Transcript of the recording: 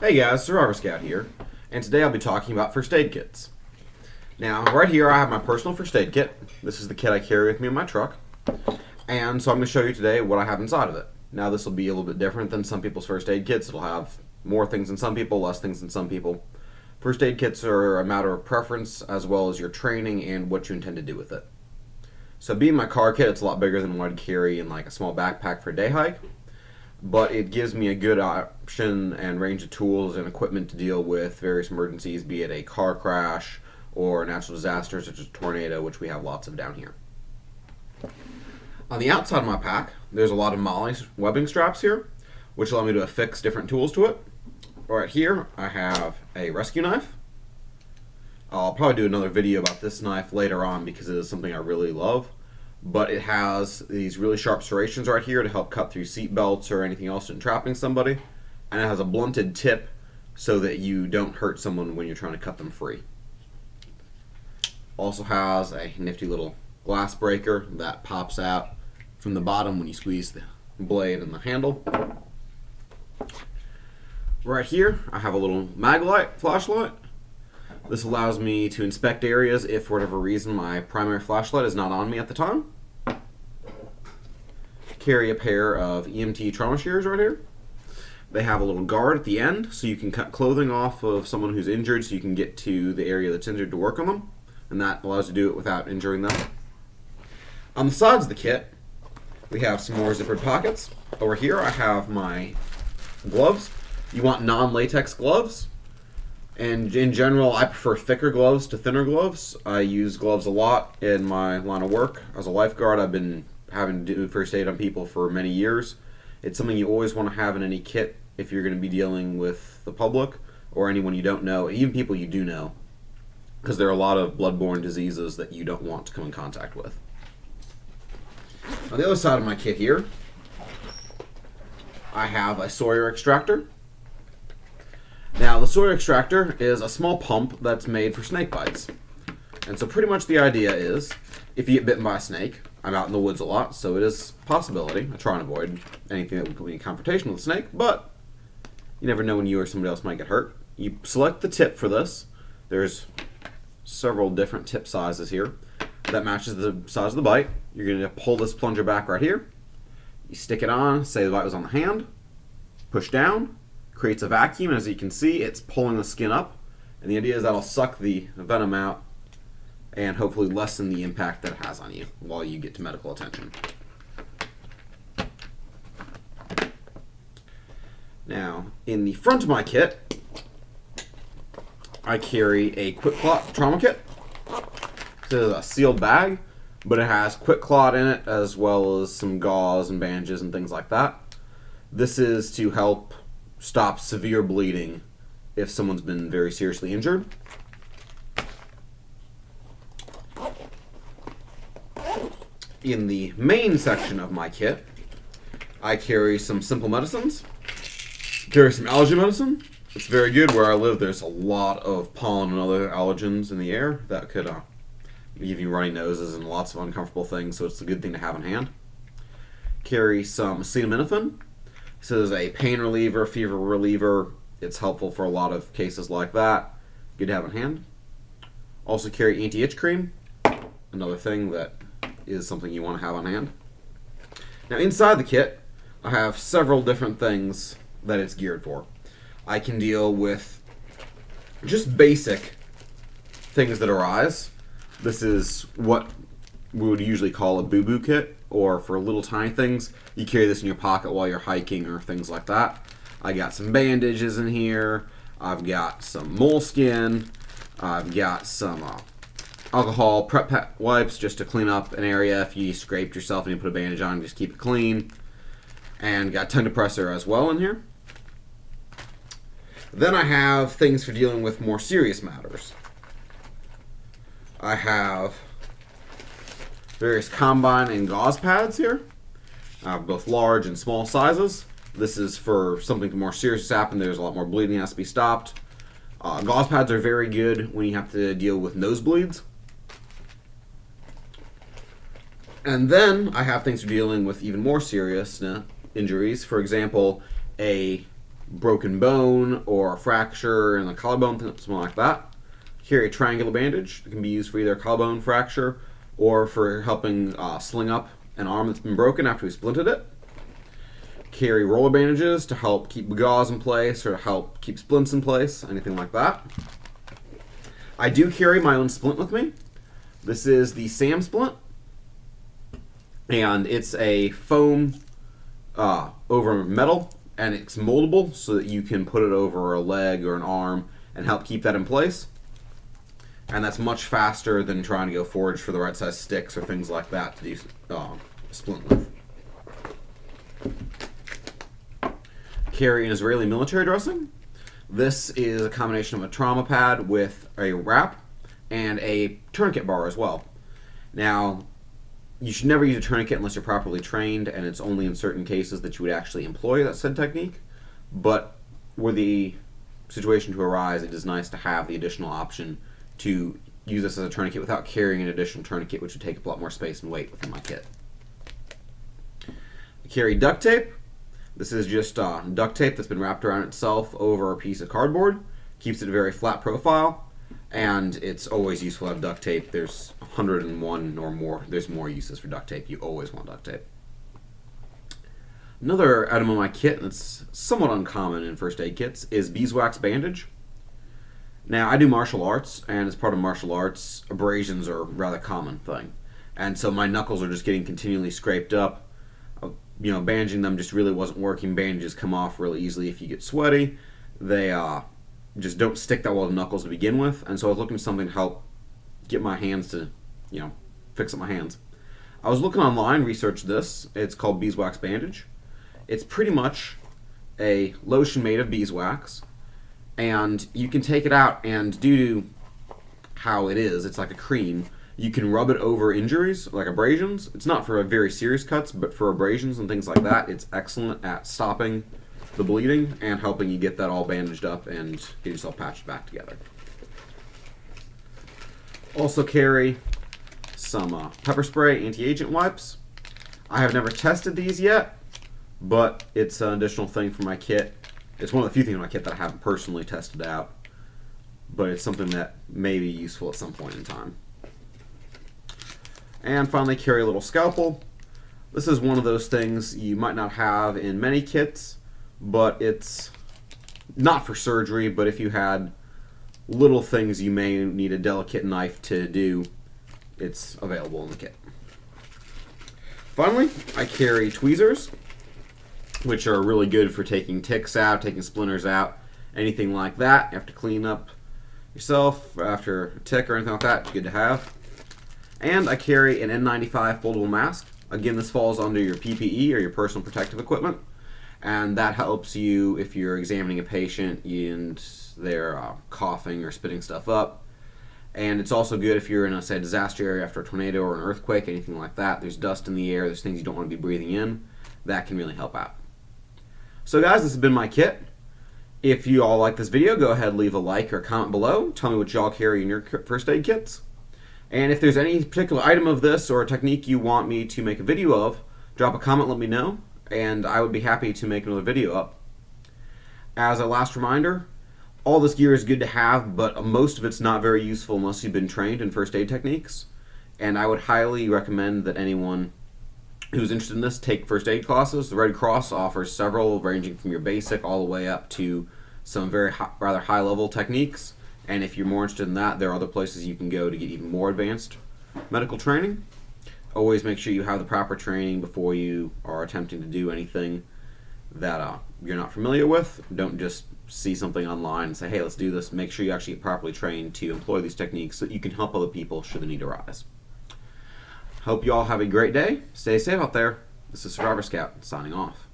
Hey guys, Survivor Scout here, and today I'll be talking about first aid kits. Now, right here I have my personal first aid kit. This is the kit I carry with me in my truck, and so I'm going to show you today what I have inside of it. Now, this will be a little bit different than some people's first aid kits. It'll have more things than some people, less things than some people. First aid kits are a matter of preference as well as your training and what you intend to do with it. So being my car kit, it's a lot bigger than what I'd carry in like a small backpack for a day hike. But it gives me a good option and range of tools and equipment to deal with various emergencies, be it a car crash or a natural disaster such as a tornado, which we have lots of down here. On the outside of my pack, there's a lot of MOLLE webbing straps here, which allow me to affix different tools to it. Right here, I have a rescue knife. I'll probably do another video about this knife later on because it is something I really love. But it has these really sharp serrations right here to help cut through seat belts or anything else entrapping somebody. And it has a blunted tip so that you don't hurt someone when you're trying to cut them free. Also has a nifty little glass breaker that pops out from the bottom when you squeeze the blade and the handle. Right here, I have a little Maglite flashlight. This allows me to inspect areas if, for whatever reason, my primary flashlight is not on me at the time. Carry a pair of EMT trauma shears right here. They have a little guard at the end, so you can cut clothing off of someone who's injured so you can get to the area that's injured to work on them. And that allows you to do it without injuring them. On the sides of the kit, we have some more zippered pockets. Over here, I have my gloves. You want non-latex gloves. And in general, I prefer thicker gloves to thinner gloves. I use gloves a lot in my line of work. As a lifeguard, I've been having to do first aid on people for many years. It's something you always want to have in any kit if you're going to be dealing with the public or anyone you don't know, even people you do know, because there are a lot of bloodborne diseases that you don't want to come in contact with. On the other side of my kit here, I have a Sawyer extractor. Now, the Sawyer extractor is a small pump that's made for snake bites. And so pretty much the idea is, if you get bitten by a snake, I'm out in the woods a lot, so it is a possibility. I try and avoid anything that would be in confrontation with a snake, but you never know when you or somebody else might get hurt. You select the tip for this. There's several different tip sizes here that matches the size of the bite. You're going to pull this plunger back right here. You stick it on, say the bite was on the hand, push down, creates a vacuum, and as you can see, it's pulling the skin up, and the idea is that'll suck the venom out and hopefully lessen the impact that it has on you while you get to medical attention. Now, in the front of my kit, I carry a QuikClot trauma kit. This is a sealed bag, but it has QuikClot in it as well as some gauze and bandages and things like that. This is to help stop severe bleeding if someone's been very seriously injured. In the main section of my kit, I carry some simple medicines. Carry some allergy medicine. It's very good. Where I live, there's a lot of pollen and other allergens in the air that could give you runny noses and lots of uncomfortable things, so it's a good thing to have on hand. Carry some acetaminophen. This is a pain reliever, fever reliever. It's helpful for a lot of cases like that. Good to have on hand. Also carry anti-itch cream. Another thing that is something you want to have on hand. Now inside the kit, I have several different things that it's geared for. I can deal with just basic things that arise. This is what we would usually call a boo-boo kit, or for little tiny things, you carry this in your pocket while you're hiking or things like that. I got some bandages in here. I've got some moleskin. I've got some alcohol prep wipes just to clean up an area if you scraped yourself and you put a bandage on, just keep it clean. And got tongue depressor as well in here. Then I have things for dealing with more serious matters. I have various combine and gauze pads here, both large and small sizes. This is for something more serious to happen. There's a lot more bleeding that has to be stopped. Gauze pads are very good when you have to deal with nosebleeds. And then I have things for dealing with even more serious injuries. For example, a broken bone or a fracture in the collarbone, something like that. Carry a triangular bandage. It can be used for either a collarbone fracture or for helping sling up an arm that's been broken after we splinted it. Carry roller bandages to help keep gauze in place or to help keep splints in place, anything like that. I do carry my own splint with me. This is the SAM splint, and it's a foam over metal, and it's moldable so that you can put it over a leg or an arm and help keep that in place. And that's much faster than trying to go forage for the right size sticks or things like that to do splint with. Carry an Israeli military dressing. This is a combination of a trauma pad with a wrap and a tourniquet bar as well. Now, you should never use a tourniquet unless you're properly trained, and it's only in certain cases that you would actually employ that said technique. But were the situation to arise, it is nice to have the additional option to use this as a tourniquet without carrying an additional tourniquet, which would take up a lot more space and weight within my kit. I carry duct tape. This is just duct tape that's been wrapped around itself over a piece of cardboard. Keeps it a very flat profile, and it's always useful to have duct tape. There's 101 or more. There's more uses for duct tape. You always want duct tape. Another item on my kit that's somewhat uncommon in first aid kits is beeswax bandage. Now, I do martial arts, and as part of martial arts, abrasions are a rather common thing. And so my knuckles are just getting continually scraped up. Bandaging them just really wasn't working. Bandages come off really easily if you get sweaty. They just don't stick that well to knuckles to begin with. And so I was looking for something to help get my hands to, fix up my hands. I was looking online, researched this. It's called beeswax bandage. It's pretty much a lotion made of beeswax. And you can take it out, and due to how it is, it's like a cream. You can rub it over injuries, like abrasions. It's not for very serious cuts, but for abrasions and things like that, it's excellent at stopping the bleeding and helping you get that all bandaged up and get yourself patched back together. Also carry some pepper spray anti-agent wipes. I have never tested these yet, but it's an additional thing for my kit. It's one of the few things in my kit that I haven't personally tested out, but it's something that may be useful at some point in time. And finally, carry a little scalpel. This is one of those things you might not have in many kits, but it's not for surgery, but if you had little things you may need a delicate knife to do, it's available in the kit. Finally, I carry tweezers, which are really good for taking ticks out, taking splinters out, anything like that. You have to clean up yourself after a tick or anything like that. It's good to have. And I carry an N95 foldable mask. Again, this falls under your PPE or your personal protective equipment, and that helps you if you're examining a patient and they're coughing or spitting stuff up. And it's also good if you're in a, say, disaster area after a tornado or an earthquake, anything like that. There's dust in the air, there's things you don't want to be breathing in. That can really help out. So guys, this has been my kit. If you all like this video, go ahead and leave a like or comment below. Tell me what y'all carry in your first aid kits. And if there's any particular item of this or a technique you want me to make a video of, drop a comment, let me know, and I would be happy to make another video up. As a last reminder, all this gear is good to have, but most of it's not very useful unless you've been trained in first aid techniques. And I would highly recommend that anyone who's interested in this take first aid classes. The Red Cross offers several, ranging from your basic all the way up to some very rather high level techniques. And if you're more interested in that, there are other places you can go to get even more advanced medical training. Always make sure you have the proper training before you are attempting to do anything that you're not familiar with. Don't just see something online and say, hey, let's do this. Make sure you actually get properly trained to employ these techniques so that you can help other people should the need arise. Hope you all have a great day. Stay safe out there. This is Survivor Scout signing off.